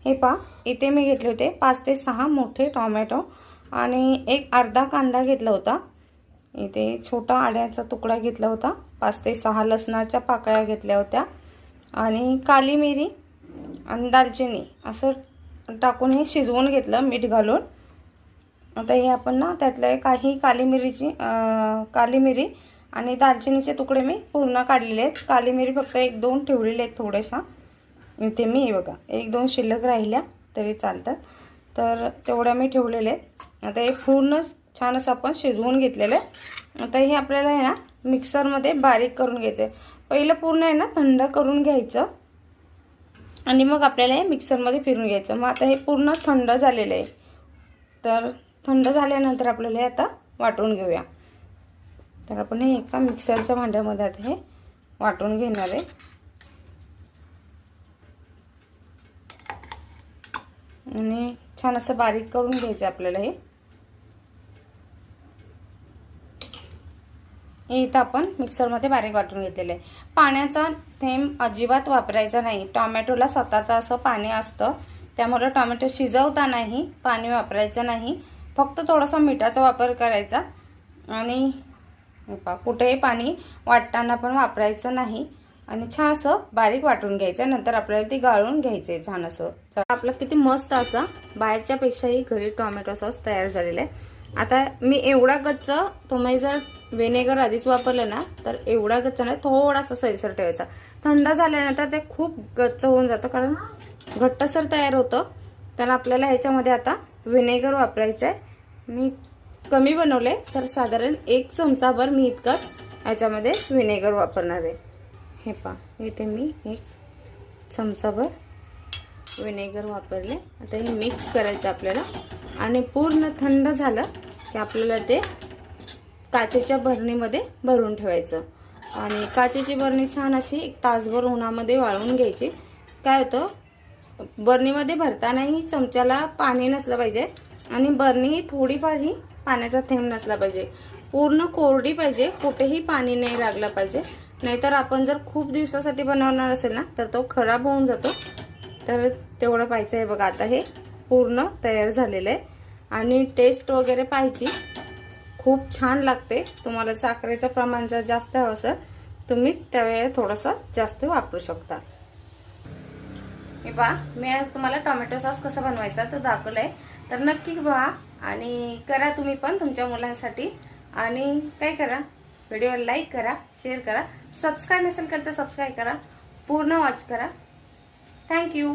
हे पहा, इथे मी घेतले होते 5 ते 6 मोठे टोमॅटो आणि एक अर्धा कांदा घेतला होता। इथे छोटा आड्याचा तुकडा घेतला होता। 5 ते 6 लसणाच्या पाकळ्या घेतल्या होत्या आणि काली मिरी आणि दालचिनी असं टाकून हे शिजवून घेतलं मीठ घालून। आता हे आपण ना त्यातले काही काली मिरी आणि दालचिनीचे तुकडे मी पूर्ण काढलेले आहेत। काली मिरी फक्त 1-2 ठेवलेले आहेत थोडेशा। इथे मी हे बघा 1-2 शिल्लक राहिल्या तरी चालतात, तर तेवढ्या मी ठेवलेले आहेत। आता हे पूर्ण छान असं आपण शिजवून घेतलेलं आहे। आता हे आपल्याला आहे ना मिक्सरमध्ये बारीक करून घ्यायचं आहे। पहिलं पूर्ण आहे ना थंड करून घ्यायचं आणि मग आपल्याला हे मिक्सरमध्ये फिरून घ्यायचं। मग आता हे पूर्ण थंड झालेलं आहे, तर थंड झाल्यानंतर आपल्याला हे आता वाटून घेऊया। तर आपण हे एका मिक्सरच्या भांड्यामध्ये आता हे वाटून घेणार आहे आणि छान असं बारीक करून घ्यायचं आपल्याला। हे इथं आपण मिक्सरमध्ये बारीक वाटून घेतलेलं आहे। पाण्याचा थेंब अजिबात वापरायचा नाही। टोमॅटोला स्वतःचं असं पाणी असतं, त्यामुळे टोमॅटो शिजवतानाही पाणी वापरायचं नाही, फक्त थोडासा मिठाचा वापर करायचा आणि कुठेही पाणी वाटताना पण वापरायचं नाही आणि छान असं बारीक वाटून घ्यायचं। नंतर आपल्याला ते गाळून घ्यायचे छान असं। आपलं किती मस्त असा बाहेरच्या पेक्षाही घरी टोमॅटो सॉस तयार झालेला आहे। आता मी एवढा गच्च, तुम्ही जर व्हिनेगर आधीच वापरलं ना तर एवढा गच्च नाही, थोडासा सैलसर ठेवायचा। थंड झाल्यानंतर ते खूप गच्च होऊन जातं, कारण घट्टसर तयार होतं। तर आपल्याला ह्याच्यामध्ये आता व्हिनेगर वापरायचं आहे। मी कमी बनवले, तर साधारण 1 चमचाभर मी इतकंच ह्याच्यामध्ये व्हिनेगर वापरणार आहे। हे पहा, इथे मी 1 चमचाभर व्हिनेगर वापरले। आता हे मिक्स करायचं आपल्याला आणि पूर्ण थंड झालं की आपल्याला ते काचेच्या बरणीमध्ये भरून ठेवायचं आणि काचेची बरणी छान अशी 1 तासभर उन्हामध्ये वाळवून घ्यायची। काय होतं, बरणीमध्ये भरतानाही चमच्याला पाणी नसलं पाहिजे आणि बरणी थोडीफारही पाण्याचा थेंब नसला पाहिजे। पूर्ण कोरडी पाहिजे, कुठेही पाणी नाही लागलं पाहिजे, नाहीतर आपण जर खूप दिवसासाठी बनवणार असेल ना तर तो खराब होऊन जातो। तर तेवढं पाहिजे आहे बघा। आता हे पूर्ण तयार झालेलं आहे आणि टेस्ट वगैरे पाहिजे, खूप छान लागते। तुम्हाला साखरेचं प्रमाण जर जास्त हवं असेल तुम्ही त्यावेळेला थोडंसं जास्त वापरू शकता। हे पहा, मी आज तुम्हाला टोमॅटो सॉस कसा बनवायचा तो दाखवलंय, तर नक्की पहा आणि करा तुम्ही पण तुमच्या मुलांसाठी। आणि काय करा, व्हिडिओ लाईक करा, शेअर करा, सबस्क्राईब नसेल तर सबस्क्राईब करा, पूर्ण वॉच करा। थँक्यू।